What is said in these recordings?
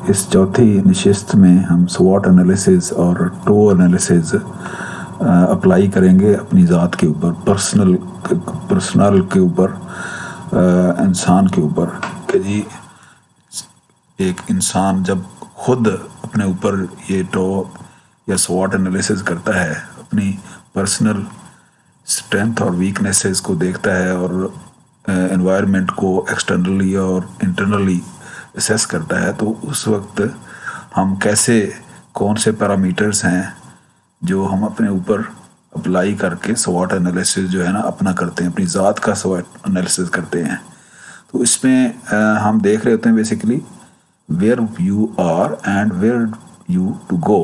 اس چوتھی نشست میں ہم سوٹ انالیسز اور ٹو انالیسز اپلائی کریں گے اپنی ذات کے اوپر، پرسنل کے اوپر، انسان کے اوپر، کہ جی ایک انسان جب خود اپنے اوپر یہ ٹو یا سوٹ انالیسز کرتا ہے، اپنی پرسنل اسٹرینتھ اور ویکنیسز کو دیکھتا ہے اور انوائرمنٹ کو ایکسٹرنلی اور انٹرنلی اسیس کرتا ہے، تو اس وقت ہم کیسے، کون سے پیرامیٹرز ہیں جو ہم اپنے اوپر اپلائی کر کے سوٹ انالیسز جو ہے نا اپنا کرتے ہیں، اپنی ذات کا سوٹ انالیسز کرتے ہیں. تو اس میں ہم دیکھ رہے ہوتے ہیں basically where you are and where you to go.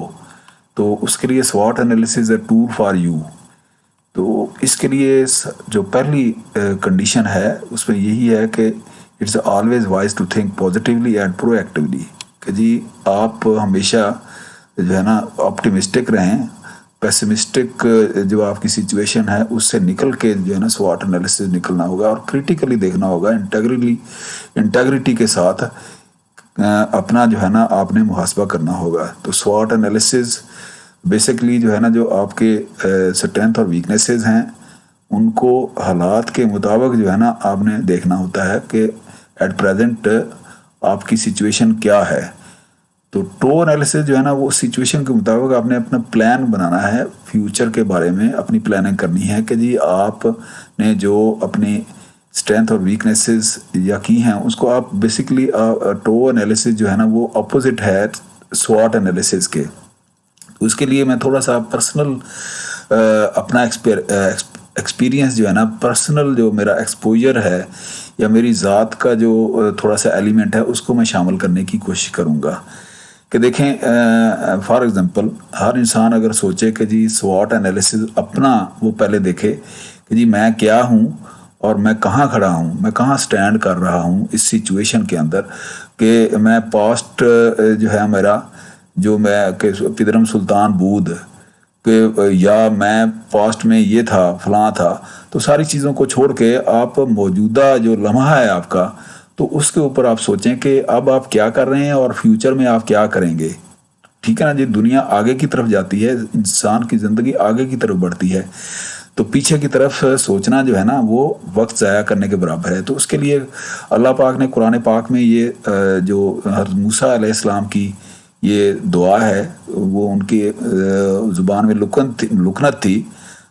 تو اس کے لیے سوٹ analysis a tool for you. تو اس کے لیے جو پہلی کنڈیشن ہے اس میں یہی ہے کہ it's always wise to think positively and proactively, کہ جی آپ ہمیشہ جو ہے نا آپٹیمسٹک رہیں. پیسمسٹک جو آپ کی سچویشن ہے اس سے نکل کے جو ہے نا سوٹ انالیسز نکلنا ہوگا اور کریٹیکلی دیکھنا ہوگا، انٹیگریٹی کے ساتھ اپنا جو ہے نا آپ نے محاسبہ کرنا ہوگا. تو سوٹ انالیسز بیسکلی جو ہے نا جو آپ کے اسٹرینتھ اور ویکنیسز ہیں ان کو حالات کے مطابق جو ہے نا آپ نے دیکھنا ہوتا ہے کہ ایٹ پریزنٹ آپ کی سچویشن کیا ہے. تو ٹو انالیسز جو ہے نا وہ سچویشن کے مطابق آپ نے اپنا پلان بنانا ہے، فیوچر کے بارے میں اپنی پلاننگ کرنی ہے کہ جی آپ نے جو اپنی اسٹرینتھ اور ویکنیسز یا کی ہیں اس کو آپ بیسکلی ٹو انالیسز جو ہے نا وہ اپوزٹ ہے سوٹ انالیسز کے. اس کے لیے میں تھوڑا سا پرسنل اپنا ایکسپیرینس جو ہے نا، پرسنل جو میرا ایکسپوجر ہے یا میری ذات کا جو تھوڑا سا ایلیمنٹ ہے اس کو میں شامل کرنے کی کوشش کروں گا. کہ دیکھیں فار ایگزامپل ہر انسان اگر سوچے کہ جی سوٹ انالیسز اپنا وہ پہلے دیکھے کہ جی میں کیا ہوں اور میں کہاں کھڑا ہوں، میں کہاں سٹینڈ کر رہا ہوں اس سچویشن کے اندر، کہ میں پاسٹ جو ہے میرا جو میں کہ پدرم سلطان بود کہ یا میں پاسٹ میں یہ تھا فلاں تھا، تو ساری چیزوں کو چھوڑ کے آپ موجودہ جو لمحہ ہے آپ کا، تو اس کے اوپر آپ سوچیں کہ اب آپ کیا کر رہے ہیں اور فیوچر میں آپ کیا کریں گے. ٹھیک ہے نا جی، دنیا آگے کی طرف جاتی ہے، انسان کی زندگی آگے کی طرف بڑھتی ہے، تو پیچھے کی طرف سوچنا جو ہے نا وہ وقت ضائع کرنے کے برابر ہے. تو اس کے لیے اللہ پاک نے قرآن پاک میں یہ جو حضرت موسیٰ علیہ السلام کی یہ دعا ہے، وہ ان کی زبان میں لکنت تھی،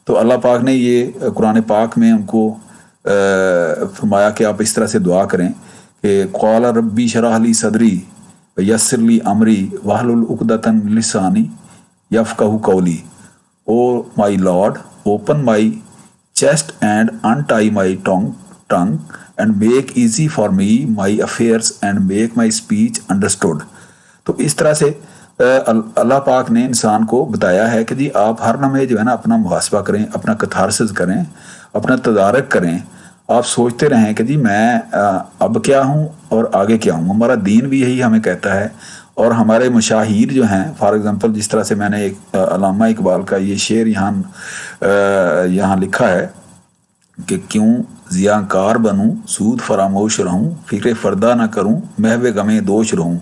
تو اللہ پاک نے یہ قرآن پاک میں ان کو فرمایا کہ آپ اس طرح سے دعا کریں کہ قال ربی شرح لی صدری یسر لی امری واحلل عقدۃ من لسانی یفقہوا قولی. او مائی lord open my chest and untie my tongue and make easy for me my affairs and make my speech understood. تو اس طرح سے اللہ پاک نے انسان کو بتایا ہے کہ جی آپ ہر لمحے جو ہے نا اپنا محاسبہ کریں، اپنا کتھارسس کریں، اپنا تدارک کریں. آپ سوچتے رہیں کہ جی میں اب کیا ہوں اور آگے کیا ہوں. ہمارا دین بھی یہی ہمیں کہتا ہے، اور ہمارے مشاہیر جو ہیں، فار ایگزامپل جس طرح سے میں نے ایک علامہ اقبال کا یہ شعر یہاں لکھا ہے کہ کیوں زیاں کار بنوں سود فراموش رہوں، فکر فردہ نہ کروں محو غمِ دوش رہوں،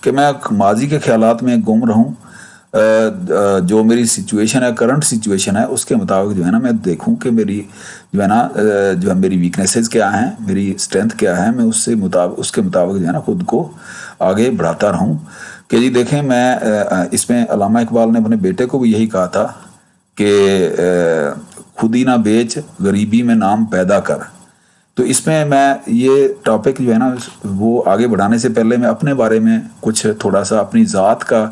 کہ میں ماضی کے خیالات میں گم رہوں، جو میری سچویشن ہے، کرنٹ سچویشن ہے، اس کے مطابق جو ہے نا میں دیکھوں کہ میری جو ہے نا جو ہے میری ویکنیسز کیا ہیں، میری اسٹرینتھ کیا ہے، میں اس کے مطابق جو ہے نا خود کو آگے بڑھاتا رہوں. کہ جی دیکھیں میں اس میں علامہ اقبال نے اپنے بیٹے کو بھی یہی کہا تھا کہ خودی نہ بیچ غریبی میں نام پیدا کر. تو اس میں یہ ٹاپک جو ہے نا وہ آگے بڑھانے سے پہلے میں اپنے بارے میں کچھ تھوڑا سا اپنی ذات کا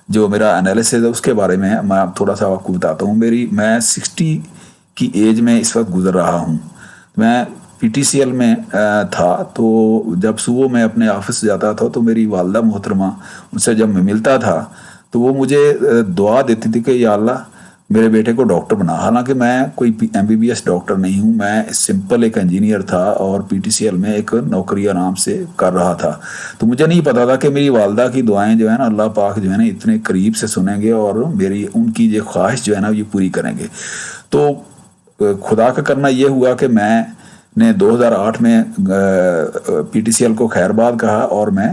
جو میرا انالیسز ہے اس کے بارے میں تھوڑا سا آپ کو بتاتا ہوں. میں 60 کی ایج میں اس وقت گزر رہا ہوں. میں پی ٹی سی ایل میں تھا، تو جب صبح میں اپنے آفس جاتا تھا تو میری والدہ محترمہ ان سے جب میں ملتا تھا تو وہ مجھے دعا دیتی تھی کہ یا اللہ میرے بیٹے کو ڈاکٹر بنا. حالانکہ میں کوئی MBBS ڈاکٹر نہیں ہوں، میں سمپل ایک انجینئر تھا اور پی ٹی سی ایل میں ایک نوکری آرام سے کر رہا تھا. تو مجھے نہیں پتا تھا کہ میری والدہ کی دعائیں جو ہے نا اللہ پاک جو ہے نا اتنے قریب سے سنیں گے اور ان کی یہ خواہش جو ہے نا یہ پوری کریں گے. تو خدا کا کرنا یہ ہوا کہ میں نے 2008 میں پی ٹی سی ایل کو خیر باد کہا اور میں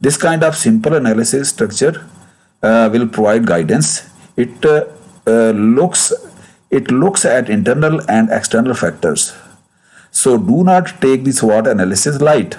This kind of simple analysis structure will provide guidance. It looks at internal and external factors. So do not take the SWOT analysis light.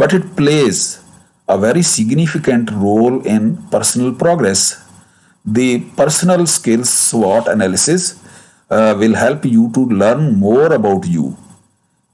But it plays a very significant role in personal progress. The personal skills SWOT analysis will help you to learn more about you.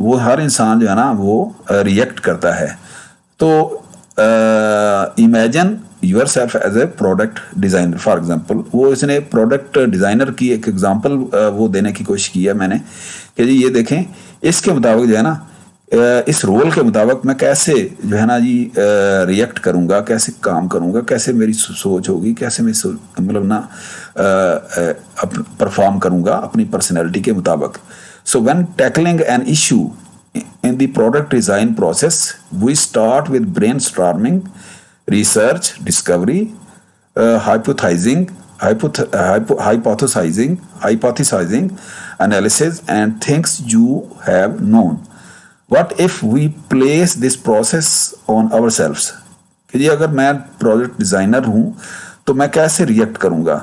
وہ ہر انسان جو ہے نا وہ react کرتا ہے. تو imagine your self as a product designer for example. وہ اس نے پروڈکٹ ڈیزائنر کی ایک ایگزامپل وہ دینے کی کوشش کی ہے میں نے کہ جی یہ دیکھیں اس کے مطابق جو ہے نا اس رول کے مطابق میں کیسے جو ہے نا جی ریئیکٹ کروں گا, کیسے کام کروں گا, کیسے میری سوچ ہوگی, کیسے میں مطلب نا پرفارم کروں گا اپنی پرسنالٹی کے مطابق. So when tackling an issue in the product design process, we start with brainstorming, research, discovery, hypothesizing, analysis, and things you have known. What if we place this process on ourselves? کہ جی اگر میں product designer ہوں تو میں کیسے react کروں گا.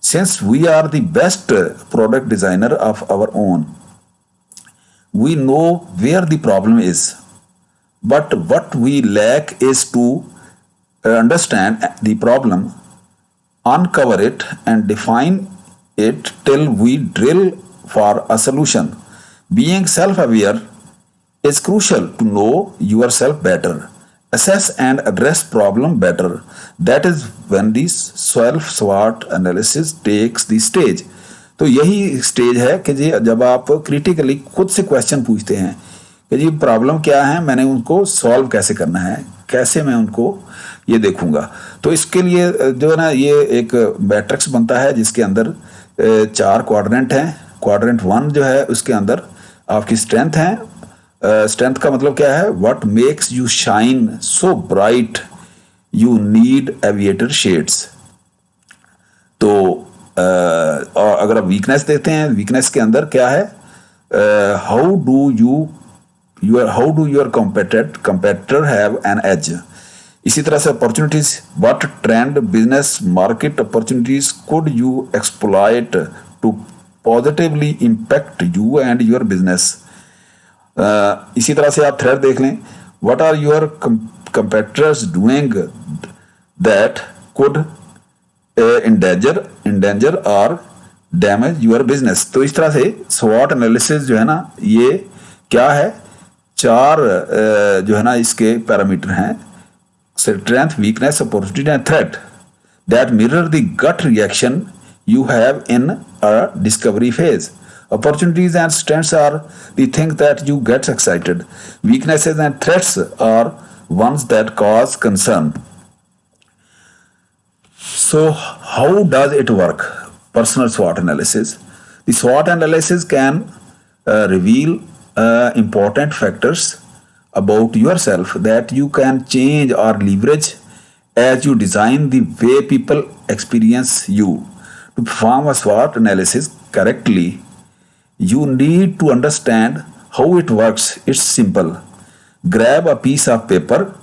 Since we are the best product designer of our own, we know where the problem is, but what we lack is to understand the problem, uncover it, and define it till we drill for a solution. Being self-aware is crucial to know yourself better, assess and address problem better. That is when the self-SWOT analysis takes the stage. تو یہی stage ہے کہ جی جب آپ critically خود سے question پوچھتے ہیں کہ جی پرابلم کیا ہے, میں نے ان کو سالو کیسے کرنا ہے, کیسے میں ان کو یہ دیکھوں گا. تو اس کے لیے جو ہے نا یہ ایک میٹرکس بنتا ہے جس کے اندر 4 کوارڈرنٹ ہیں. کوارڈرنٹ 1 جو ہے اس کے اندر آپ کی اسٹرینتھ ہیں. اسٹرینتھ کا مطلب کیا ہے, what makes you shine so bright you need aviator shades. تو اور اگر آپ ویکنیس دیکھتے ہیں, ویکنیس کے اندر کیا ہے, how do your competitor have an edge. اسی طرح سے opportunities, what trend business market opportunities could you exploit to positively impact you and your business. اسی طرح سے آپ تھریڈ دیکھ لیں, what are your competitors doing that could endanger or damage your business. تو اس طرح سے SWOT analysis جو ہے نا یہ کیا ہے, 4 جو ہے نا اس کے پیرامیٹر ہیں, strength, weakness, opportunity and threat that mirror the gut reaction you have in a discovery phase. Opportunities and strengths are the things that you get excited. Weaknesses and threats are ones that cause concern. So how does it work? Personal SWOT analysis. The SWOT analysis can reveal important factors about yourself that you can change or leverage as you design the way people experience you. To perform a SWOT analysis correctly, you need to understand how it works. It's simple. Grab a piece of paper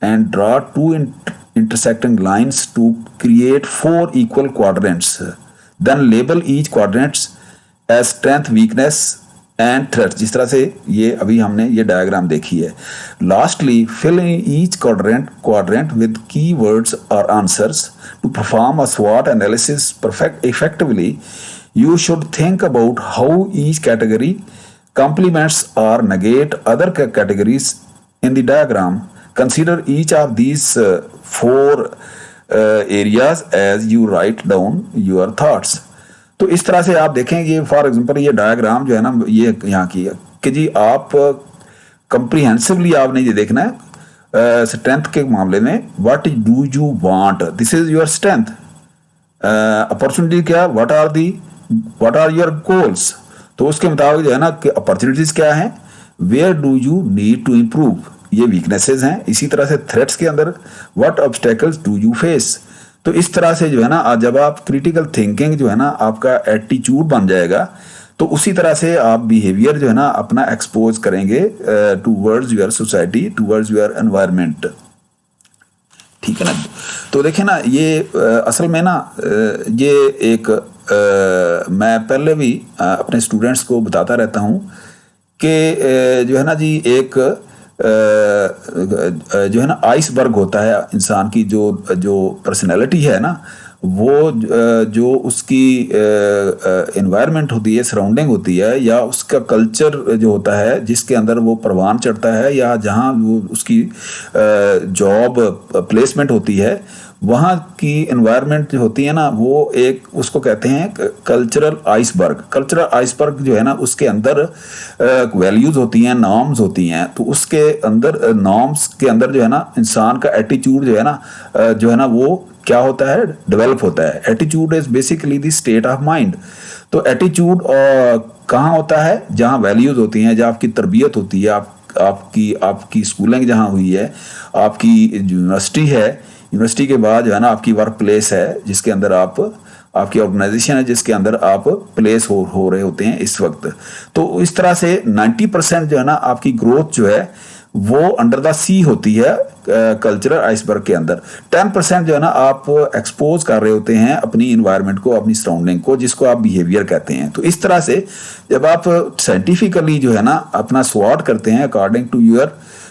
and draw 2 intersecting lines to create 4 equal quadrants. Then label each quadrant as strength, weakness and threat. جس طرح سے یہ ابھی ہم نے یہ diagram دیکھی ہے. Lastly, fill in each quadrant with keywords or answers. To perform a SWOT analysis effectively, you should think about how each category complements or negate other categories in the diagram. Consider each of these 4 areas as you write down your thoughts. تو اس طرح سے آپ دیکھیں یہ for example یہ diagram جو ہے نا یہ یہاں کی ہے کہ جی آپ کمپریہنسولی آپ نے یہ دیکھنا ہے اسٹرینتھ کے معاملے میں, what do you want, this is your strength. Opportunity کیا, واٹ آر یور گولس. تو اس کے مطابق جو ہے نا کہ اپرچونیٹیز کیا ہیں, where do you need to improve, یہ ویکنیسز ہیں. اسی طرح سے تھریٹس کے اندر what obstacles do you face. تو اس طرح سے جو ہے نا جب آپ کریٹیکل تھنکنگ جو ہے نا آپ کا ایٹیچیوڈ بن جائے گا تو اسی طرح سے آپ بیہیویئر جو ہے نا اپنا ایکسپوز کریں گے towards your society, towards your environment. ٹھیک ہے نا. تو دیکھیں نا یہ اصل میں نا یہ ایک میں پہلے بھی اپنے اسٹوڈنٹس کو بتاتا رہتا ہوں کہ جو ہے نا جی ایک جو ہے نا آئس برگ ہوتا ہے انسان کی جو پرسنالٹی ہے نا وہ جو اس کی انوائرمنٹ ہوتی ہے، سراؤنڈنگ ہوتی ہے، یا اس کا کلچر جو ہوتا ہے جس کے اندر وہ پروان چڑھتا ہے، یا جہاں وہ اس کی جاب پلیسمنٹ ہوتی ہے، وہاں کی انوائرمنٹ جو ہوتی ہے نا، وہ ایک اس کو کہتے ہیں کلچرل آئس برگ. کلچرل آئس برگ جو ہے نا، اس کے اندر ویلیوز ہوتی ہیں، نارمز ہوتی ہیں. تو اس کے اندر نارمز کے اندر جو ہے نا، انسان کا ایٹیچیوڈ جو ہے نا وہ کیا ہوتا ہے، ڈیولپ ہوتا ہے. ایٹیچیوڈ is basically the state of mind. تو ایٹیچیوڈ کہاں ہوتا ہے؟ جہاں ویلیوز ہوتی ہیں، جہاں آپ کی تربیت ہوتی ہے، آپ کی اسکولنگ جہاں ہوئی ہے، آپ کی یونیورسٹی ہے، یونیورسٹی کے بعد جو ہے نا آپ کی ورک پلیس ہے، جس کے اندر آپ کی آرگنائزیشن ہے، جس کے اندر آپ پلیس ہو رہے ہوتے ہیں اس وقت. تو اس طرح سے 90% جو ہے نا آپ کی گروتھ جو ہے وہ انڈر دا سی ہوتی ہے کلچرل آئس برگ کے اندر. 10% جو ہے نا آپ ایکسپوز کر رہے ہوتے ہیں اپنی انوائرمنٹ کو، اپنی سراؤنڈنگ کو، جس کو آپ بیہیویئر کہتے ہیں. تو اس طرح سے جب آپ سائنٹیفکلی جو ہے نا اپنا سواٹ کرتے ہیں according to your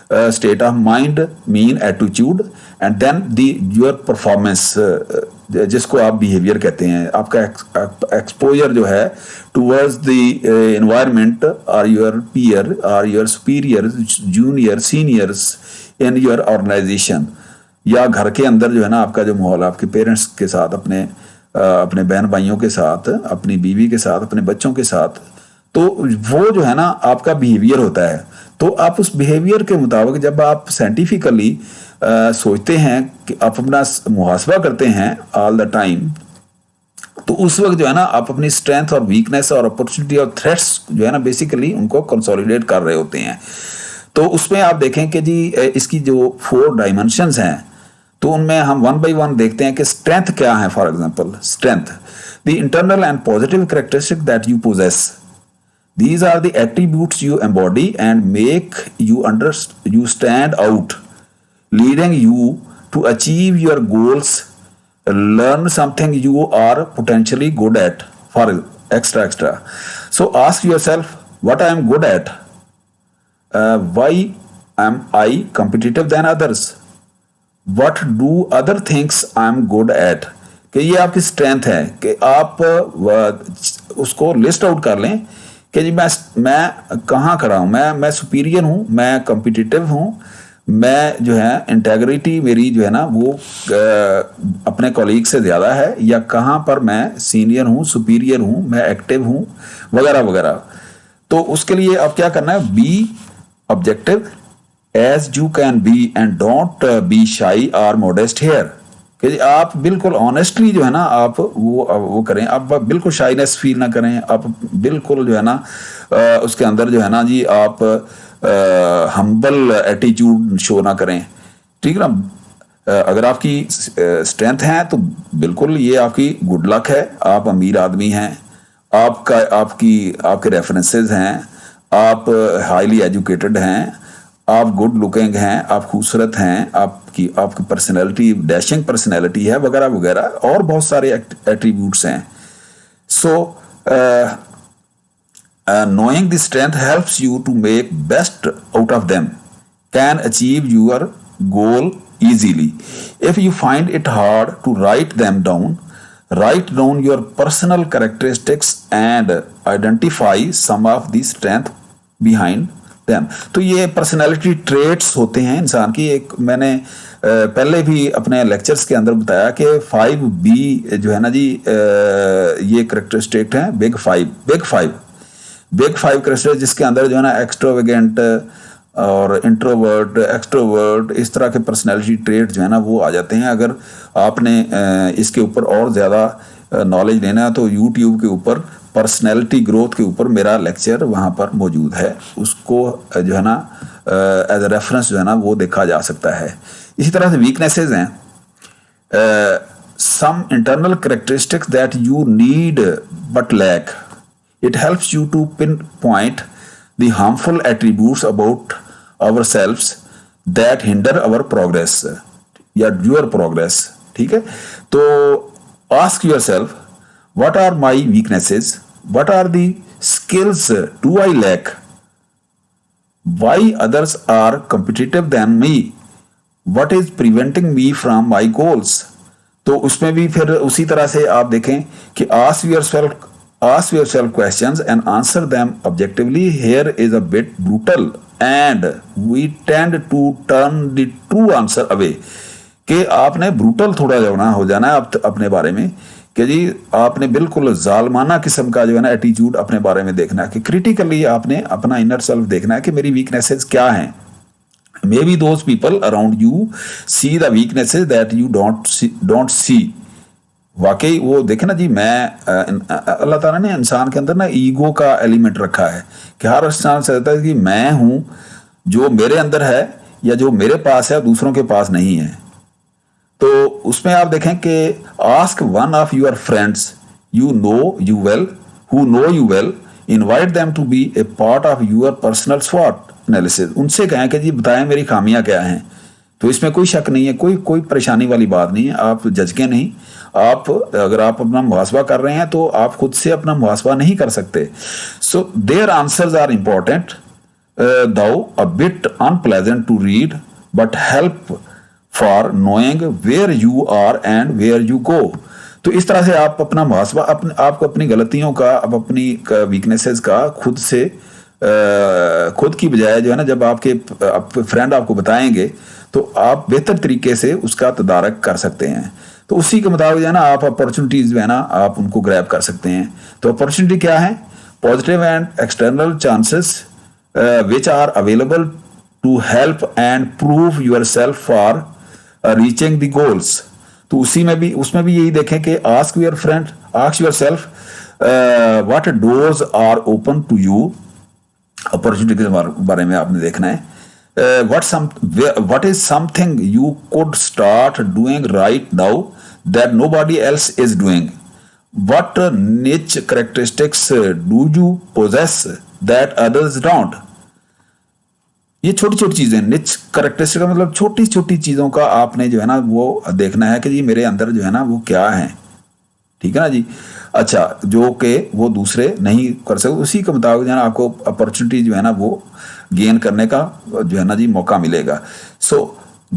state of mind, main, ایٹیچیوڈ، اینڈ دین یور پرفارمنس، جس کو آپ بیہیویئر کہتے ہیں، آپ کا ایکسپوجر جو ہے ٹورڈز دی انوائرمنٹ، اور یور پیئر اور your superior, junior, seniors in your organization, یا گھر کے اندر جو ہے نا آپ کا جو ماحول، آپ کے پیرنٹس کے ساتھ، اپنے بہن بھائیوں کے ساتھ، اپنی بیوی کے ساتھ، اپنے بچوں کے ساتھ. تو وہ جو ہے نا آپ کا بیہیویئر ہوتا ہے. تو آپ اس بیہیویئر کے مطابق جب آپ سائنٹیفکلی سوچتے ہیں کہ آپ اپنا محاسبہ کرتے ہیں آل دا ٹائم، تو اس وقت جو ہے نا آپ اپنی اسٹرینتھ اور ویکنیس اور اپرچونیٹی اور تھریٹس جو ہے نا بیسیکلی ان کو کنسولیڈیٹ کر رہے ہوتے ہیں. تو اس میں آپ دیکھیں کہ جی اس کی جو 4 ڈائمنشنز ہیں، تو ان میں ہم 1 by 1 دیکھتے ہیں کہ اسٹرینتھ کیا ہے. For example, strength, the internal and positive characteristic that you possess. These are the attributes you embody and make you stand out, leading you to achieve your goals, learn something you are potentially good at. For extra. So ask yourself, what I am good at? Why am I competitive than others? What do other things I am good at? کہ یہ آپ کی strength ہے کہ آپ اس کو list out کر لیں کہ جی میں کہاں کھڑا ہوں، میں سپیریئر ہوں، میں کمپیٹیٹو ہوں، میں جو ہے انٹیگریٹی میری جو ہے نا وہ اپنے کولیگ سے زیادہ ہے، یا کہاں پر میں سینئر ہوں، سپیریئر ہوں، میں ایکٹیو ہوں، وغیرہ وغیرہ. تو اس کے لیے آپ کیا کرنا ہے، be objective as you can be and don't be shy اور موڈیسٹ ہیئر. کہ جی آپ بالکل آنیسٹلی جو ہے نا آپ وہ کریں، آپ بالکل شائنس فیل نہ کریں، آپ بالکل جو ہے نا اس کے اندر جو ہے نا جی آپ ہمبل ایٹیچیوڈ شو نہ کریں. ٹھیک نا. اگر آپ کی اسٹرینتھ ہیں تو بالکل یہ آپ کی گڈ لک ہے، آپ امیر آدمی ہیں، آپ کے ریفرنسز ہیں، آپ ہائیلی ایجوکیٹڈ ہیں، آپ گڈ لکنگ ہیں، آپ خوبصورت ہیں، آپ کی پرسنالٹی ڈیشنگ پرسنالٹی ہے، وغیرہ وغیرہ، اور بہت سارے ایٹریبیوٹس ہیں. سو knowing the strength helps you to make best out of them, can achieve your goal easily. If you find it hard to write down your personal characteristics and identify some of the strength behind them. تو یہ personality traits ہوتے ہیں انسان کی. ایک میں نے پہلے بھی اپنے لیکچرز کے اندر بتایا کہ 5B جو ہے نا جی یہ کریکٹرسٹک ہیں، بگ فائیو کریکٹرسٹک، جس کے اندر جو ہے نا ایکسٹروویگنٹ اور انٹروورٹ، ایکسٹروورٹ، اس طرح کے پرسنالٹی ٹریٹ جو ہے نا وہ آ جاتے ہیں. اگر آپ نے اس کے اوپر اور زیادہ نالج لینا ہے تو یوٹیوب کے اوپر پرسنالٹی گروتھ کے اوپر میرا لیکچر وہاں پر موجود ہے، اس کو جو ہے نا ایز اے ریفرنس جو ہے نا وہ دیکھا جا سکتا ہے. اسی طرح سے ویکنیسز ہیں، some internal characteristics that you need but lack. It helps you to pinpoint the harmful attributes about ourselves that hinder our progress یا your progress. ٹھیک ہے. تو ask yourself, what are my weaknesses? What are the skills do I lack? Why others are competitive than me? What is preventing me from my goals? تو اس میں بھی پھر اسی طرح سے آپ دیکھیں کہ ask yourself questions and answer them objectively. Here is a bit brutal and we tend to turn the true answer away. کہ آپ نے بروٹل تھوڑا ہو جانا ہے اپنے بارے میں، کہ جی آپ نے بالکل ظالمانہ قسم کا جو ہے نا ایٹیچیوڈ اپنے بارے میں دیکھنا ہے، کہ کریٹیکلی آپ نے اپنا انر سیلف دیکھنا ہے کہ میری ویکنیسز کیا ہیں. Maybe those people around you see the weaknesses that you don't see. واقعی وہ دیکھیں نا جی، میں اللہ تعالیٰ نے انسان کے اندر نا ایگو کا ایلیمنٹ رکھا ہے کہ ہر انسان سے کہتا ہے کہ میں ہوں، جو میرے اندر ہے یا جو میرے پاس ہے دوسروں کے پاس نہیں ہے. تو اس میں آپ دیکھیں کہ ask one of your friends who know you well, invite them to be a part of your personal SWOT analysis. ان سے کہیں کہ جی بتائیں میری خامیاں کیا ہیں. تو اس میں کوئی شک نہیں ہے، کوئی پریشانی والی بات نہیں ہے. آپ جج کے نہیں، اگر آپ اپنا محاسبہ کر رہے ہیں تو آپ خود سے اپنا محاسبہ نہیں کر سکتے. سو their answers are important, though a bit unpleasant to read, but help for knowing where you are and where you go. تو اس طرح سے آپ اپنا محاسبہ آپ کو اپنی غلطیوں کا، اب اپنی ویکنیسز کا خود کی بجائے جو ہے نا، جب آپ کے فرینڈ آپ کو بتائیں گے تو آپ بہتر طریقے سے اس کا تدارک کر سکتے ہیں. تو اسی کے مطابق جو ہے نا آپ اپرچونیٹیز جو ہے نا آپ ان کو گریب کر سکتے ہیں. تو اپرچونیٹی کیا ہے؟ Positive and external chances which are available to help and prove yourself for reaching the goals. تو اس میں بھی یہی دیکھیں کہ ask yourself what doors are open to you. Opportunity کے بارے میں آپ نے دیکھنا ہے. What is something you could start doing right now that nobody else is doing? What niche characteristics do you possess that others don't? یہ چھوٹی چھوٹی چیزیں، نچ کریکٹرسٹک کا مطلب چھوٹی چھوٹی چیزوں کا آپ نے جو ہے نا وہ دیکھنا ہے کہ جی میرے اندر جو ہے نا وہ کیا ہیں. ٹھیک ہے نا جی. اچھا، جو کہ وہ دوسرے نہیں کر سکتے، اسی کے مطابق جو ہے نا آپ کو اپرچونیٹی جو ہے نا وہ گین کرنے کا جو ہے نا جی موقع ملے گا. So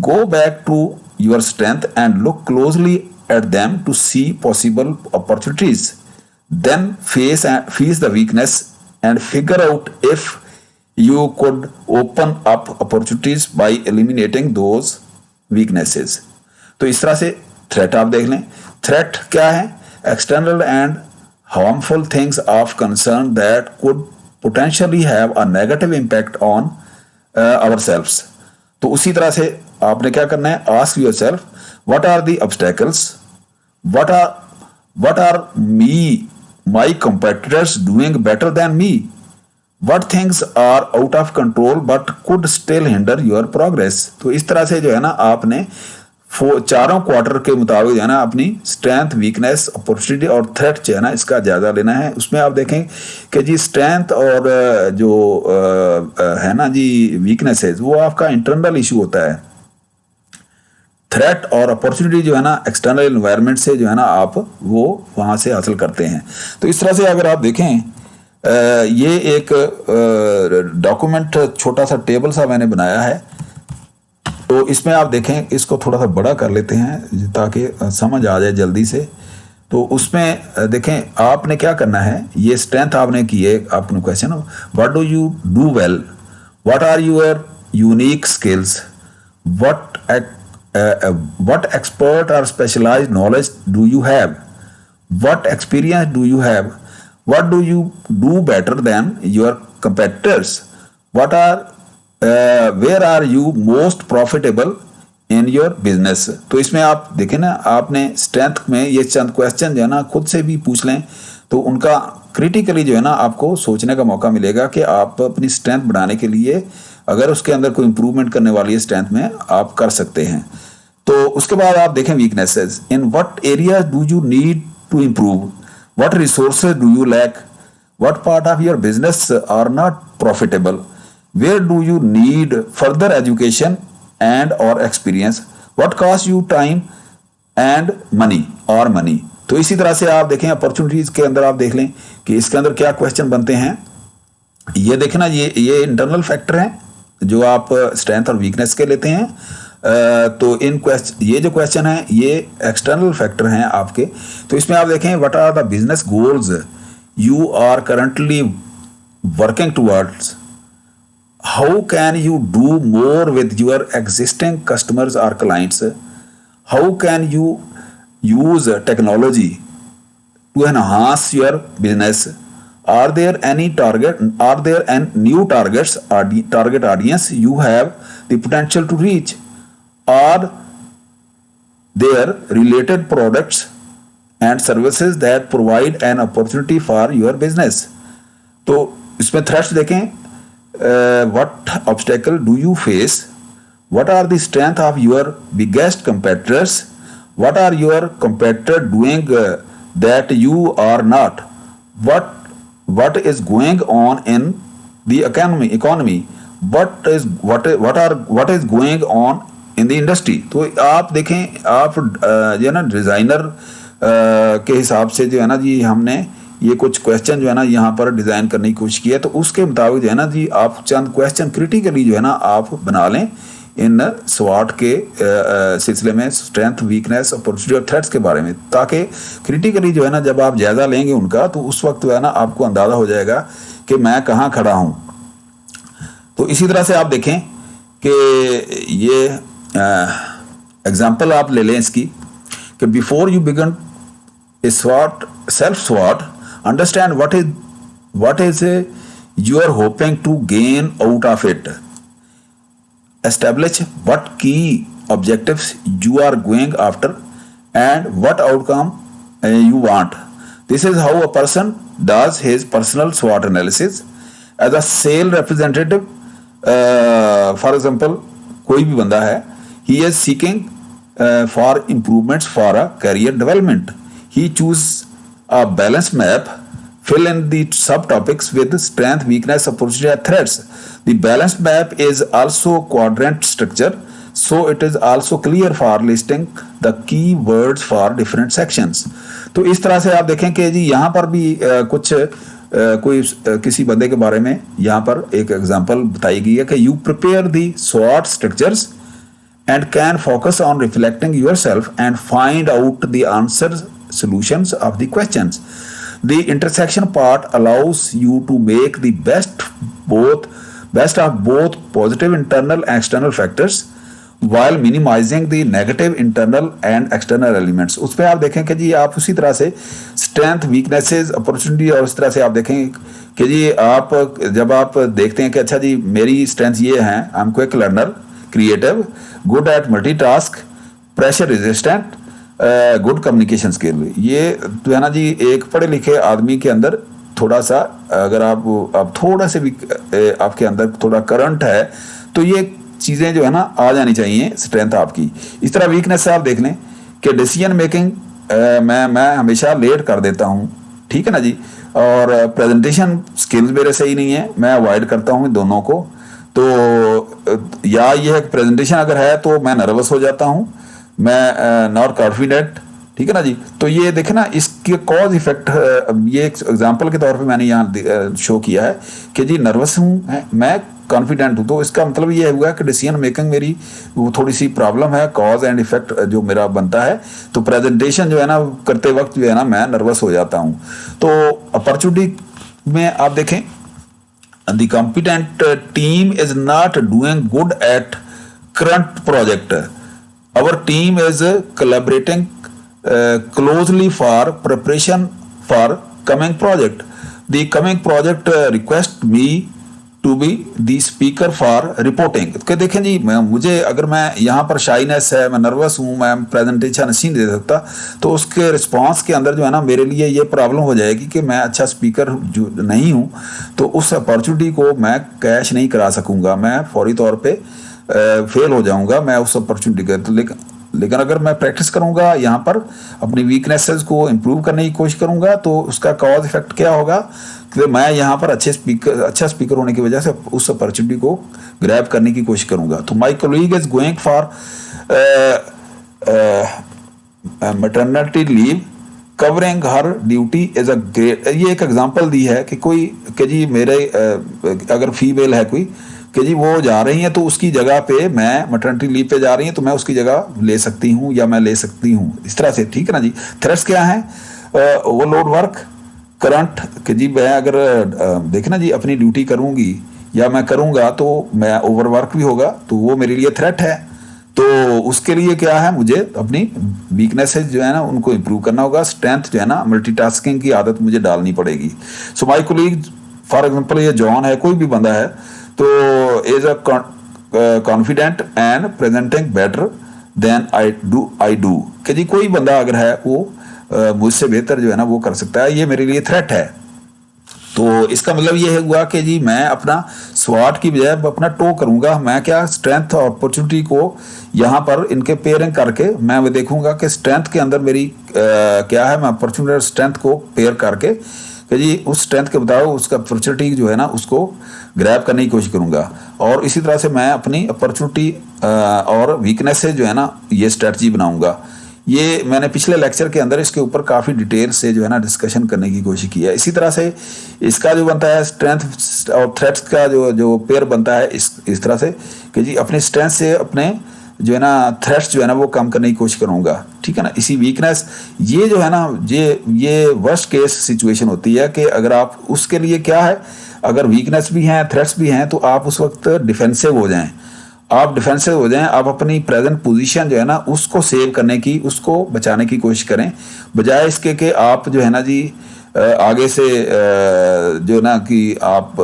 go back to your strength and look closely at them to see possible opportunities. Then face the weakness and figure out if you could open up opportunities by eliminating those weaknesses. تو اس طرح سے threat آپ دیکھ لیں. Threat کیا ہے؟ external and harmful things of concern that could potentially have a negative impact on ourselves. تو اسی طرح سے آپ نے کیا کرنا ہے؟ ask yourself what are the obstacles, what are my competitors doing better than me, what things are out of control but could still hinder your progress. تو اس طرح سے جو ہے نا آپ نے چاروں کوارٹر کے مطابق جو ہے نا اپنی اسٹرینتھ، ویکنیس، اپرچونیٹی اور تھریٹ جو ہے نا اس کا جائزہ لینا ہے. اس میں آپ دیکھیں کہ جی اسٹرینتھ اور جو ہے نا جی ویکنیسز وہ آپ کا انٹرنل ایشو ہوتا ہے. تھریٹ اور اپرچونیٹی جو ہے نا ایکسٹرنل انوائرمنٹ سے جو ہے نا آپ وہ وہاں سے حاصل کرتے ہیں. تو اس طرح سے اگر آپ دیکھیں یہ ایک ڈاکومنٹ چھوٹا سا ٹیبل سا میں نے بنایا ہے. تو اس میں آپ دیکھیں، اس کو تھوڑا سا بڑا کر لیتے ہیں تاکہ سمجھ آ جائے جلدی سے. تو اس میں دیکھیں آپ نے کیا کرنا ہے. یہ اسٹرینتھ آپ نے کی ہے، آپ نے question what do you do well, what are your unique skills, what expert or specialized knowledge do you have, what experience do you have, what do you do better than your competitors, where are you most profitable in your business. تو اس میں آپ دیکھیں نا، آپ نے strength میں یہ چند کویسچن جو ہے نا خود سے بھی پوچھ لیں تو ان کا کریٹیکلی جو ہے نا آپ کو سوچنے کا موقع ملے گا کہ آپ اپنی اسٹرینتھ بڑھانے کے لیے اگر اس کے اندر کوئی امپروومنٹ کرنے والی ہے اسٹرینتھ میں آپ کر سکتے ہیں. تو اس کے بعد آپ دیکھیں weaknesses. In what area do you need to improve, what resources do you lack, what part of your business are not profitable, where do you need further education and or experience, what cost you time and money. تو اسی طرح سے آپ دیکھیں opportunities کے اندر آپ دیکھ لیں کہ اس کے اندر کیا کویسچن بنتے ہیں. یہ دیکھنا، یہ انٹرنل فیکٹر ہیں جو آپ اسٹرینتھ اور ویکنیس کے لیتے ہیں. تو یہ جو کویشچن ہیں یہ ایکسٹرنل فیکٹر ہیں آپ کے. تو اس میں آپ دیکھیں what are the business goals you are currently working towards, how can you do more with your existing customers or clients, how can you use technology to enhance your business, are there any new target audience you have the potential to reach, are there related products and services that provide an opportunity for your business. تو اس میں threats دیکھیں, what obstacle do you face, what are the strength of your biggest competitors, what are your competitor doing that you are not, what is going on in the economy, what is going on in the industry. تو آپ دیکھیں آپ جو ہے نا designer کے حساب سے جو ہے نا جی ہم نے یہ کچھ کویشچن جو ہے نا یہاں پر ڈیزائن کرنے کی کوشش کی ہے, تو اس کے مطابق جو ہے نا جی آپ چند کویشچن کریٹیکلی جو ہے نا آپ بنا لیں ان سواٹ کے سلسلے میں, اسٹرینتھ, ویکنیس, اپورچونٹی اور تھریٹس کے بارے میں, تاکہ کریٹیکلی جو ہے نا جب آپ جائزہ لیں گے ان کا تو اس وقت جو ہے نا آپ کو اندازہ ہو جائے گا کہ میں کہاں کھڑا ہوں. تو اسی طرح سے آپ دیکھیں کہ یہ ایگزامپل آپ لے لیں اس کی کہ before you begin a سواٹ, self سواٹ, understand what is you are hoping to gain out of it. Establish what key objectives you are going after and what outcome you want. This is how a person does his personal SWOT analysis. As a sales representative, for example, کوئی بھی بندہ ہے, he is seeking for improvements for a career development. He chooses a balanced map, fill in the subtopics with strength, weakness, opportunity and threats. The balanced map is also quadrant structure, so it is also clear for listing the key words for different sections. تو اس طرح سے آپ دیکھیں کہ جی یہاں پر بھی کچھ کوئی کسی بندے کے بارے میں یہاں پر ایک ایگزامپل بتائی گئی ہے کہ you prepare the SWOT structures and can focus on reflecting yourself and find out the answers, solutions of the questions. The intersection part allows you to make the best of both positive internal and external factors while minimizing the negative internal and external elements. اس پہ آپ دیکھیں کہ جی آپ اسی طرح سے strength, weaknesses, opportunity اور اس طرح سے آپ دیکھیں کہ جی آپ جب آپ دیکھتے ہیں کہ اچھا جی میری strength یہ ہیں, I'm quick learner, creative, good at multitask, pressure resistant, good communication skill. یہ جو ہے نا جی ایک پڑھے لکھے آدمی کے اندر تھوڑا سا اگر آپ تھوڑا سے بھی آپ کے اندر تھوڑا کرنٹ ہے تو یہ چیزیں جو ہے نا آ جانی چاہیے اسٹرینتھ آپ کی. اس طرح ویکنیس سے آپ دیکھ لیں کہ ڈیسیجن میکنگ میں ہمیشہ لیٹ کر دیتا ہوں, ٹھیک ہے نا جی, اور پریزنٹیشن اسکلز میرے صحیح نہیں ہیں, میں اوائڈ کرتا ہوں دونوں کو. تو یا یہ ہے کہ پریزنٹیشن اگر ہے تو میں نروس ہو جاتا ہوں, میں ناٹ کانفیڈنٹ, ٹھیک ہے نا جی. تو یہ دیکھیں نا اس کے کاز ایفیکٹ, یہ ایک ایگزامپل کے طور پہ میں نے یہاں شو کیا ہے کہ جی نروس ہوں میں کانفیڈنٹ ہوں, تو اس کا مطلب یہ ہوا کہ ڈیسیجن میکنگ میری وہ تھوڑی سی پرابلم ہے, کاز اینڈ ایفیکٹ جو میرا بنتا ہے. تو پریزنٹیشن جو ہے نا کرتے وقت جو ہے نا میں نروس ہو جاتا ہوں. تو اپرچونٹی میں آپ دیکھیں the competent team is not doing good at current project. Our team is collaborating closely for preparation for coming project. The coming project request me to be the speaker for reporting. کہ دیکھیں جی مجھے اگر میں یہاں پر شائنیس ہے, میں nervous ہوں, میں پریزنٹیشن اچھی نہیں دے سکتا, تو اس کے رسپانس کے اندر جو ہے نا میرے لیے یہ پرابلم ہو جائے گی کہ میں اچھا اسپیکر جو نہیں ہوں, تو اس اپارچونیٹی کو میں کیش نہیں کرا سکوں گا, میں فوری طور پہ فیل ہو جاؤں گا میں اس اپرچونیٹی کے. لیکن اگر میں پریکٹس کروں گا یہاں پر اپنی ویکنیسز کو امپروو کرنے کی کوشش کروں گا, تو اس کا کاز افیکٹ کیا ہوگا کہ میں یہاں پر اچھا اسپیکر ہونے کی وجہ سے اس اپرچونیٹی کو گریب کرنے کی کوشش کروں گا. تو my colleague is going for maternity leave covering her duty is a great. یہ ایک ایگزامپل دی ہے کہ کوئی کہ جی میرے اگر فیمیل ہے کوئی کہ جی وہ جا رہی ہیں تو اس کی جگہ پہ میں مٹرنٹی لیو پہ جا رہی ہیں تو میں اس کی جگہ لے سکتی ہوں یا میں لے سکتی ہوں، اس طرح سے، ٹھیک ہے نا جی. تھریٹس کیا ہیں؟ اوور لوڈ ورک، کرنٹ، کہ جی میں اگر دیکھیں نا جی اپنی ڈیوٹی کروں گی یا میں کروں گا تو میں اوور ورک بھی ہوگا تو وہ میرے لیے تھریٹ ہے. تو اس کے لیے کیا ہے، مجھے اپنی ویکنیسز جو ہے نا ان کو امپروو کرنا ہوگا. اسٹرینتھ جو ہے نا ملٹی ٹاسکنگ کی عادت مجھے ڈالنی پڑے گی. So my colleague for example یہ جان ہے، کوئی بھی بندہ ہے تو is a confident and presenting better than I do, کہ جی کوئی بندہ اگر ہے وہ مجھ سے بہتر جو ہے نا وہ کر سکتا ہے، یہ میرے لیے تھریٹ ہے. تو اس کا مطلب یہ ہوا کہ جی میں اپنا سواٹ کی بجائے اپنا ٹو کروں گا. میں کیا اسٹرینتھ اور اپرچونٹی کو یہاں پر ان کے پیئرنگ کر کے میں وہ دیکھوں گا کہ اسٹرینتھ کے اندر میری کیا ہے، میں اپرچونٹی اور اسٹرینتھ کو پیئر کر کے کہ جی اس اسٹرینتھ کے بتاؤ اس کا اپرچونٹی جو ہے نا اس کو گریب کرنے کی کوشش کروں گا. اور اسی طرح سے میں اپنی اپرچونٹی اور ویکنیس سے جو ہے نا یہ اسٹریٹجی بناؤں گا. یہ میں نے پچھلے لیکچر کے اندر اس کے اوپر کافی ڈیٹیل سے جو ہے نا ڈسکشن کرنے کی کوشش کی ہے. اسی طرح سے اس کا جو بنتا ہے اسٹرینتھ اور تھریٹس کا جو پیئر بنتا ہے اس طرح سے کہ جی اپنے اسٹرینتھ سے اپنے جو ہے نا تھریٹس جو ہے نا وہ کم کرنے کی کوشش کروں گا، ٹھیک ہے نا. اسی ویکنیس یہ جو ہے نا یہ ورسٹ کیس سچویشن ہوتی ہے کہ اگر آپ اس کے لیے کیا ہے، اگر ویکنیس بھی ہیں تھریٹس بھی ہیں تو آپ اس وقت ڈیفینسو ہو جائیں. آپ ڈیفینسو ہو جائیں، آپ اپنی پریزنٹ پوزیشن جو ہے نا اس کو سیو کرنے کی، اس کو بچانے کی کوشش کریں، بجائے اس کے کہ آپ جو ہے نا جی آگے سے جو نا کہ آپ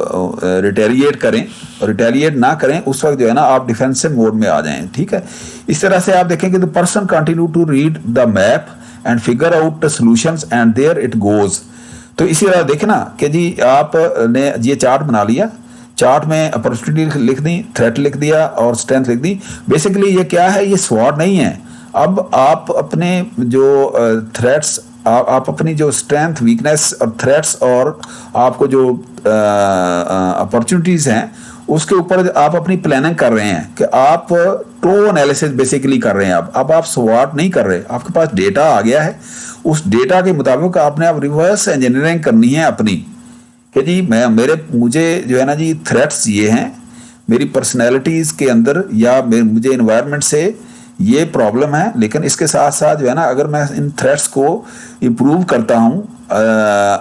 ریٹیلیٹ کریں. ریٹیلیٹ نہ کریں، اس وقت جو ہے نا آپ ڈیفینسو موڈ میں آ جائیں، ٹھیک ہے. اس طرح سے آپ دیکھیں کہ the person continue to read the map and figure out the solutions and there it goes. تو اسی طرح دیکھیں نا کہ جی آپ نے یہ چارٹ بنا لیا، چارٹ میں اپرچونٹی لکھ دی، تھریٹ لکھ دیا اور اسٹرینتھ لکھ دی. بیسیکلی یہ کیا ہے، یہ سواٹ نہیں ہے. اب آپ اپنے جو تھریٹس، آپ اپنی جو اسٹرینتھ، ویکنیس اور تھریٹس اور آپ کو جو اپرچونٹیز ہیں اس کے اوپر آپ اپنی پلاننگ کر رہے ہیں کہ آپ ٹو انالیسس بیسیکلی کر رہے ہیں. اب آپ سواٹ نہیں کر رہے، آپ کے پاس ڈیٹا آ گیا ہے، اس ڈیٹا کے مطابق آپ نے اب ریورس انجینئرنگ کرنی ہے اپنی کہ جی مجھے جو ہے نا جی تھریٹس یہ ہیں میری پرسنالٹیز کے اندر یا مجھے انوائرمنٹ سے یہ پرابلم ہے، لیکن اس کے ساتھ ساتھ جو ہے نا اگر میں ان تھریٹس کو امپروو کرتا ہوں،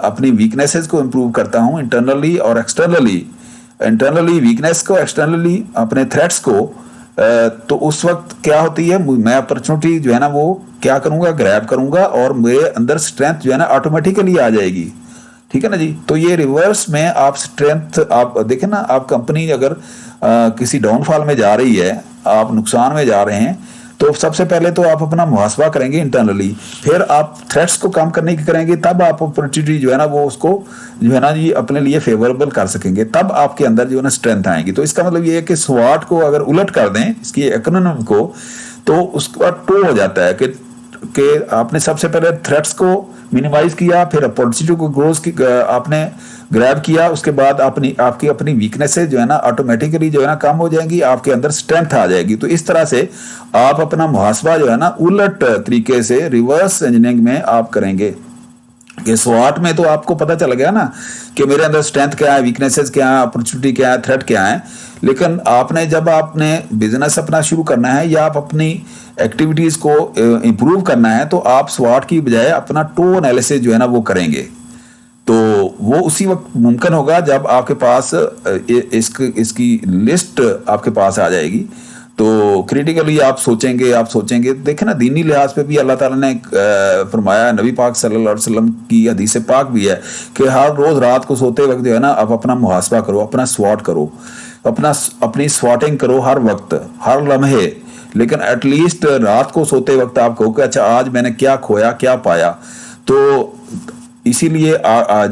اپنی ویکنیسز کو امپروو کرتا ہوں انٹرنلی اور انٹرنلی ویکنیس کو، ایکسٹرنلی اپنے تھریٹس کو، تو اس وقت کیا ہوتی ہے، میں اپرچونٹی جو ہے نا وہ کیا کروں گا، گریب کروں گا اور میرے اندر اسٹرینتھ جو ہے نا آٹومیٹیکلی آ جائے گی، ٹھیک ہے نا جی. تو یہ ریورس میں آپ اسٹرینتھ، آپ دیکھیں نا آپ کمپنی اگر کسی ڈاؤن فال میں جا رہی ہے، آپ نقصان میں جا رہے ہیں، تو سب سے پہلے تو آپ اپنا محاسبہ کریں گے انٹرنلی، پھر آپ تھریٹس کو کم کرنے کی کریں گے، تب آپ اپرچونٹی جو ہے نا وہ اس کو جو ہے نا جی اپنے لیے فیوریبل کر سکیں گے، تب آپ کے اندر جو ہے نا اسٹرینتھ آئیں گی. تو اس کا مطلب یہ ہے کہ سواٹ کو اگر الٹ کر دیں، اس کی اکنومی کو، تو اس کا ٹو ہو جاتا ہے کہ آپ نے سب سے پہلے تھریٹس کو منیمائز کیا، پھر اپورچونٹی کو گروز کی آپ نے گریب کیا، اس کے بعد آپ کی اپنی ویکنیسز جو ہے نا آٹومیٹیکلی جو ہے نا کم ہو جائیں گی، آپ کے اندر اسٹرینتھ آ جائے گی. تو اس طرح سے آپ اپنا محاسبہ جو ہے نا الٹ طریقے سے ریورس انجینئرنگ میں آپ کریں گے کہ سواٹ میں تو آپ کو پتہ چل گیا نا کہ میرے اندر اسٹرینتھ کیا ہے، ویکنیسز کیا ہے، اپرچونٹی کیا ہے، تھریٹ کیا ہے. لیکن جب آپ نے بزنس اپنا شروع کرنا ہے یا آپ اپنی ایکٹیویٹیز کو امپروو کرنا ہے، تو آپ سواٹ کی بجائے اپنا ٹو انالیسس جو ہے نا وہ کریں گے. تو وہ اسی وقت ممکن ہوگا جب آپ کے پاس اس کی لسٹ آپ کے پاس آ جائے گی. تو کریٹیکلی آپ سوچیں گے. دیکھیں نا دینی لحاظ پہ بھی اللہ تعالیٰ نے فرمایا، نبی پاک صلی اللہ علیہ وسلم کی حدیث پاک بھی ہے کہ ہر روز رات کو سوتے وقت جو ہے نا آپ اپنا محاسبہ کرو، اپنا سواٹ کرو، اپنی سواٹنگ کرو ہر وقت، ہر لمحے. لیکن ایٹ لیسٹ رات کو سوتے وقت آپ کہو کہ اچھا آج میں نے کیا کھویا، کیا پایا. تو اسی لیے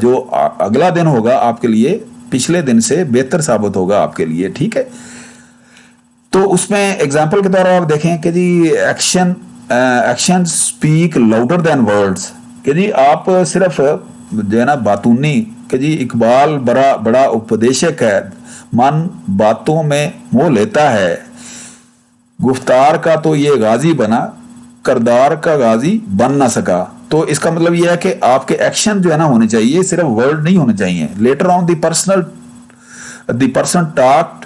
جو اگلا دن ہوگا آپ کے لیے پچھلے دن سے بہتر ثابت ہوگا آپ کے لیے، ٹھیک ہے. تو اس میں اگزامپل کے طور پر آپ دیکھیں کہ جی action speak louder than words, کہ جی آپ صرف جو ہے نا باتونی، کہ جی اقبال بڑا اپدیشک ہے، من باتوں میں موہ لیتا ہے، گفتار کا تو یہ غازی بنا، کردار کا غازی بن نہ سکا. تو اس کا مطلب یہ ہے کہ آپ کے ایکشن جو ہے نا ہونے چاہیے، صرف ورڈ نہیں ہونے چاہیے. Later on the person talk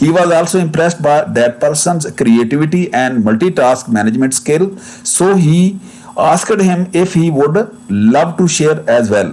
He was also impressed by that person's creativity and multitask management skill, so he asked him if he would love to share as well.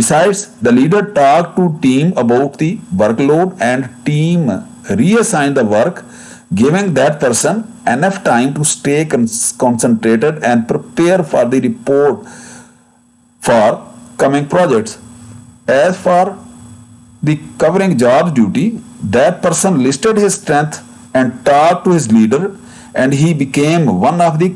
Besides, the leader talked to team about the workload and team reassigned the work, giving that person enough time to stay concentrated and prepare for the report for coming projects. As for the covering job duty, that person listed his strength and talked to his leader and he became one of the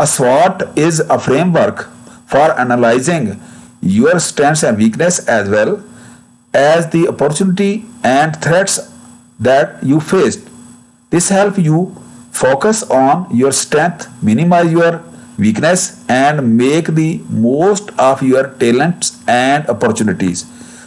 a SWOT is a framework for analyzing your strengths and weakness as well as the opportunity and threats that you faced. This helps you focus on your strength, minimize your weakness and make the most of your talents and opportunities.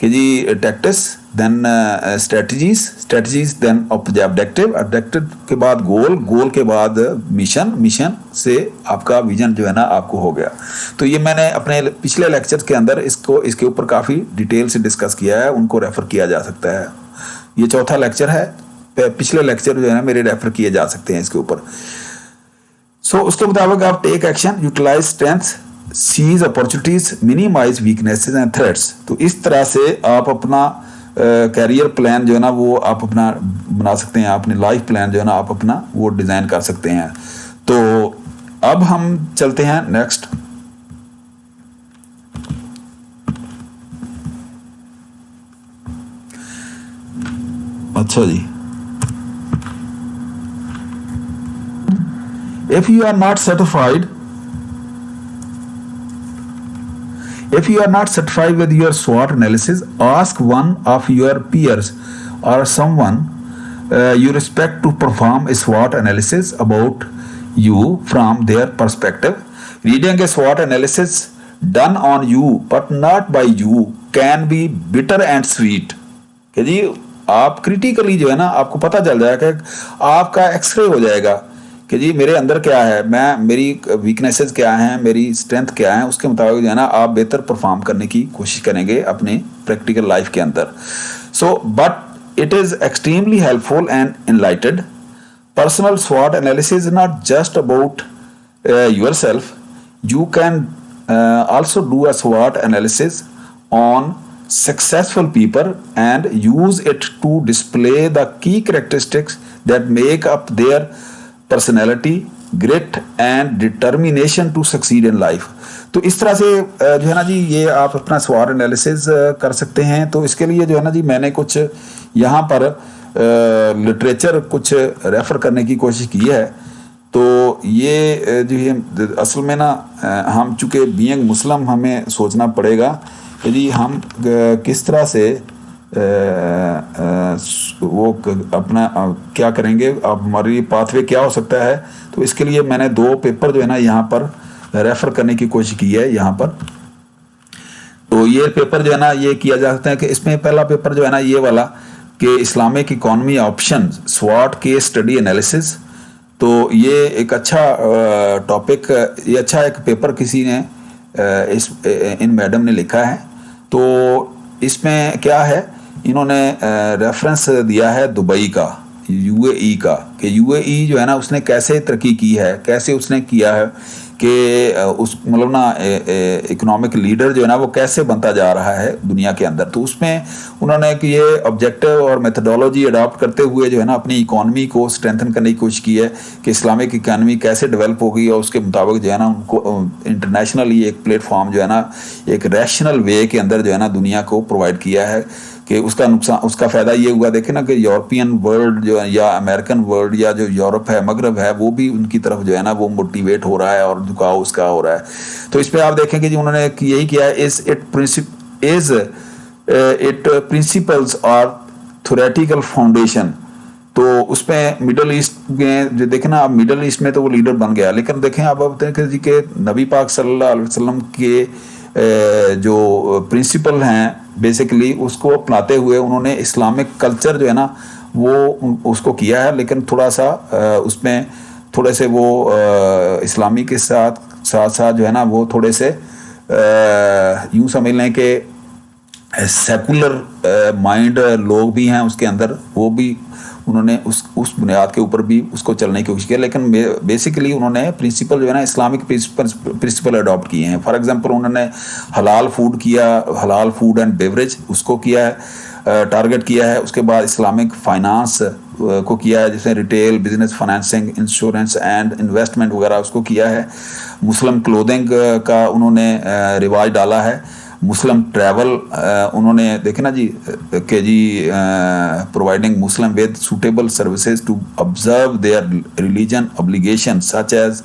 کہ جی ٹیکٹس دین strategies دین objective کے بعد گول کے بعد mission سے آپ کا vision جو ہے نا آپ کو ہو گیا. تو یہ میں نے اپنے پچھلے لیکچر کے اندر اس کے اوپر کافی ڈیٹیل سے ڈسکس کیا ہے, ان کو ریفر کیا جا سکتا ہے. یہ چوتھا لیکچر ہے, پچھلے لیکچر جو ہے نا میرے ریفر کیے جا سکتے ہیں اس کے اوپر. سو اس کے مطابق آپ take action, utilize strength, seize opportunities, minimize weaknesses and threats. تو اس طرح سے آپ اپنا کیریئر پلان جو ہے نا وہ آپ اپنا بنا سکتے ہیں, اپنی لائف پلان جو ہے نا آپ اپنا وہ ڈیزائن کر سکتے ہیں. تو اب ہم چلتے ہیں نیکسٹ. اچھا جی, if you are not satisfied with your SWOT analysis, ask one of your peers or someone you respect to perform a SWOT analysis about you from their perspective. Reading a SWOT analysis done on you but not by you can be bitter and sweet. کہ جی آپ critically جو ہے نا آپ کو پتہ چل جائے گا, کہ آپ کا ایکس رے ہو جائے گا کہ جی میرے اندر کیا ہے, میری ویکنیسز کیا ہیں, میری اسٹرینتھ کیا ہیں, اس کے مطابق جو ہے نا آپ بہتر پرفارم کرنے کی کوشش کریں گے اپنے پریکٹیکل لائف کے اندر. So but it is extremely helpful and enlightened. Personal SWOT analysis is not just about yourself. You can also do a SWOT analysis on successful people and use it to display the key characteristics that make up their personality, grit and determination to succeed in life. تو اس طرح سے جو ہے نا جی یہ آپ اپنا SWOT انالیسز کر سکتے ہیں. تو اس کے لیے جو ہے نا جی میں نے کچھ یہاں پر لٹریچر کچھ ریفر کرنے کی کوشش کی ہے. تو یہ جو ہے اصل میں نا ہم چونکہ بینگ مسلم ہمیں سوچنا پڑے گا کہ جی ہم کس طرح سے وہ اپنا کیا کریں گے, اب ہماری پاتھ وے کیا ہو سکتا ہے. تو اس کے لیے میں نے 2 پیپر جو ہے نا یہاں پر ریفر کرنے کی کوشش کی ہے یہاں پر. تو یہ پیپر جو ہے نا یہ کیا جا سکتا ہے کہ اس میں پہلا پیپر جو ہے نا یہ والا کہ Islamic economy option SWOT case study analysis. تو یہ ایک اچھا ٹاپک, یہ اچھا ایک پیپر کسی نے ان میڈم نے لکھا ہے. تو اس میں کیا ہے, انہوں نے ریفرنس دیا ہے دبئی کا, UAE کا, کہ UAE جو ہے نا اس نے کیسے ترقی کی ہے, کیسے اس نے کیا ہے کہ اس مطلب نا اکنامک لیڈر جو ہے نا وہ کیسے بنتا جا رہا ہے دنیا کے اندر. تو اس میں انہوں نے کہ یہ آبجیکٹو اور میتھڈولوجی اڈاپٹ کرتے ہوئے جو ہے نا اپنی اکانومی کو اسٹرینتھن کرنے کی کوشش کی ہے کہ اسلامک اکانومی کیسے ڈیولپ ہوگی, اور اس کے مطابق جو ہے نا ان کو انٹرنیشنلی ایک پلیٹ فارم جو ہے نا ایک ریشنل وے کے اندر جو ہے نا دنیا کو پرووائڈ کیا ہے. کہ اس کا نقصان, اس کا فائدہ یہ ہوا, دیکھیں نا کہ یورپین ورلڈ جو ہے یا امریکن ورلڈ یا جو یورپ ہے مغرب ہے وہ بھی ان کی طرف جو ہے نا وہ موٹیویٹ ہو رہا ہے اور جھکاؤ اس کا ہو رہا ہے. تو اس پہ آپ دیکھیں کہ جی انہوں نے یہی کیا ہے, اٹ پرنسپلز اور تھیوریٹیکل فاؤنڈیشن. تو اس میں مڈل ایسٹ میں دیکھیں نا, اب مڈل ایسٹ میں تو وہ لیڈر بن گیا, لیکن دیکھیں اب دیکھیں جی کہ نبی پاک صلی اللہ علیہ وسلم کے جو پرنسپل ہیں بیسیکلی اس کو اپناتے ہوئے انہوں نے اسلامک کلچر جو ہے نا وہ اس کو کیا ہے, لیکن تھوڑا سا اس میں تھوڑے سے وہ اسلامی کے ساتھ جو ہے نا وہ تھوڑے سے یوں سمجھ لیں کہ سیکولر مائنڈ لوگ بھی ہیں اس کے اندر, وہ بھی انہوں نے اس بنیاد کے اوپر بھی اس کو چلنے کی کوشش کی, لیکن بیسیکلی انہوں نے پرنسپل جو ہے نا اسلامک پرنسپل اڈاپٹ کیے ہیں. فار ایگزامپل انہوں نے حلال فوڈ کیا, حلال فوڈ اینڈ بیوریج اس کو کیا ہے, ٹارگٹ کیا ہے. اس کے بعد اسلامک فائنانس کو کیا ہے, جیسے retail business, financing, insurance and investment وغیرہ اس کو کیا ہے. مسلم کلودنگ کا انہوں نے رواج ڈالا ہے. مسلم ٹریول انہوں نے دیکھیں نا جی کہ جی providing Muslim with suitable services to observe their religion obligation such as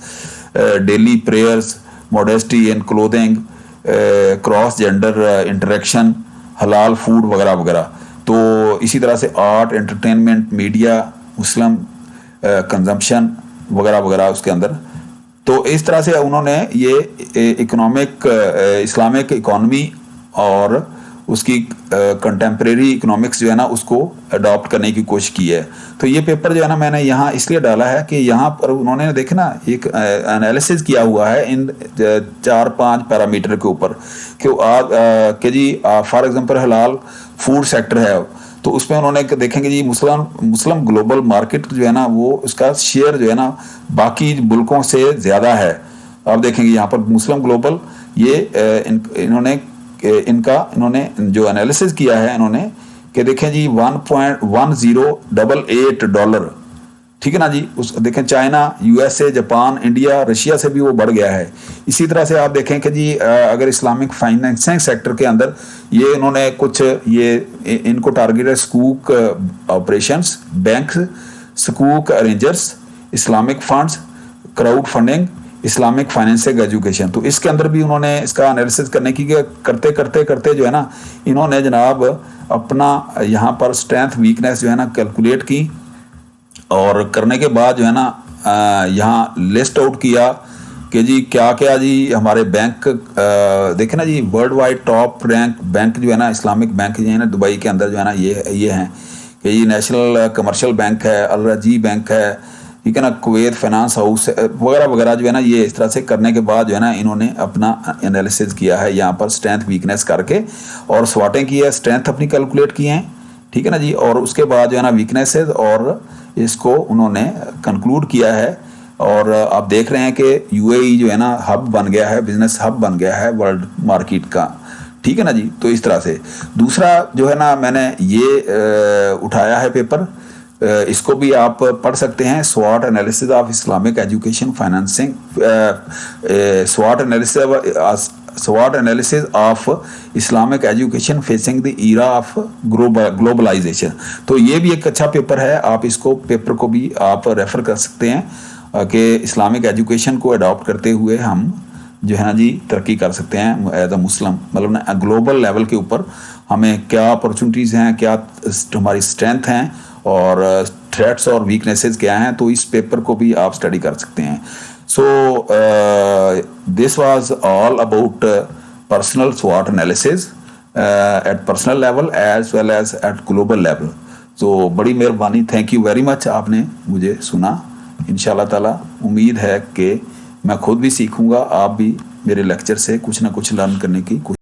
daily prayers, modesty in clothing, cross gender interaction, حلال فوڈ وغیرہ وغیرہ. تو اسی طرح سے آرٹ, انٹرٹینمنٹ, میڈیا, مسلم کنزمپشن وغیرہ وغیرہ اس کے اندر. تو اس طرح سے انہوں نے یہ اکنامک اسلامک اکانومی اور اس کی کنٹمپریری اکنامکس جو ہے نا اس کو اڈاپٹ کرنے کی کوشش کی ہے. تو یہ پیپر جو ہے نا میں نے یہاں اس لیے ڈالا ہے کہ یہاں پر انہوں نے دیکھا نا ایک انالیسز کیا ہوا ہے ان 4-5 پیرامیٹر کے اوپر کہ جی فار ایگزامپل حلال فوڈ سیکٹر ہے تو اس میں انہوں نے دیکھیں گے جی مسلم گلوبل مارکیٹ جو ہے نا وہ اس کا شیئر جو ہے نا باقی ملکوں سے زیادہ ہے. آپ دیکھیں گے یہاں پر مسلم گلوبل یہ انہوں نے جو انالیسز کیا ہے انہوں نے کہ دیکھیں جی $1.1088 ٹھیک ہے نا جی. دیکھیں China USA Japan India Russia سے بھی وہ بڑھ گیا ہے. اسی طرح سے آپ دیکھیں کہ جی اگر اسلامک فائنینسنگ سیکٹر کے اندر یہ انہوں نے کچھ یہ ان کو ٹارگیٹ ہے سکوک آپریشنز بینکس سکوک arrangers Islamic funds crowd funding Islamic financing education. تو اس کے اندر بھی انہوں نے اس کا انالیسز کرنے کی کرتے جو ہے نا انہوں نے جناب اپنا یہاں پر اسٹرینتھ ویکنیس جو ہے نا کیلکولیٹ کی اور کرنے کے بعد جو ہے نا یہاں لسٹ آؤٹ کیا کہ جی کیا جی ہمارے بینک دیکھیں نا جی worldwide top rank bank جو ہے نا اسلامک بینک جو ہے نا دبئی کے اندر جو ہے نا یہ ہیں کہ یہ نیشنل کمرشل بینک ہے الرجی بینک ہے ٹھیک ہے نا کویت فائنانس ہاؤس وغیرہ وغیرہ جو ہے نا یہ اس طرح سے کرنے کے بعد جو ہے نا انہوں نے اپنا انالیسز کیا ہے یہاں پر اسٹرینتھ ویکنیس کر کے اور سواٹیں کی ہے اسٹرینتھ اپنی کیلکولیٹ کی ہیں ٹھیک ہے نا جی. اور اس کے بعد جو ہے نا ویکنیسز اور اس کو انہوں نے کنکلوڈ کیا ہے. اور آپ دیکھ رہے ہیں کہ UAE جو ہے نا ہب بن گیا ہے بزنس ہب بن گیا ہے ورلڈ مارکیٹ کا ٹھیک ہے نا جی. تو اس طرح سے دوسرا جو ہے نا میں نے یہ اٹھایا ہے پیپر اس کو بھی آپ پڑھ سکتے ہیں SWOT analysis of Islamic education financing SWOT analysis of Islamic education facing the era of globalization. تو یہ بھی ایک اچھا پیپر ہے. آپ اس کو پیپر کو بھی آپ ریفر کر سکتے ہیں کہ اسلامک ایجوکیشن کو اڈاپٹ کرتے ہوئے ہم جو ہے نا جی ترقی کر سکتے ہیں ایز اے مسلم مطلب نا گلوبل لیول کے اوپر ہمیں کیا اپرچونیٹیز ہیں کیا ہماری اسٹرینتھ ہیں اور تھریٹس اور ویکنیسز کیا ہیں. تو اس پیپر کو بھی آپ اسٹڈی کر سکتے ہیں. So this was all about personal SWOT analysis at personal level as well as at global level. تو بڑی مہربانی تھینک یو ویری مچ آپ نے مجھے سنا. انشاءاللہ تعالیٰ امید ہے کہ میں خود بھی سیکھوں گا آپ بھی میرے لیکچر سے کچھ نہ کچھ لرن کرنے کی کوشش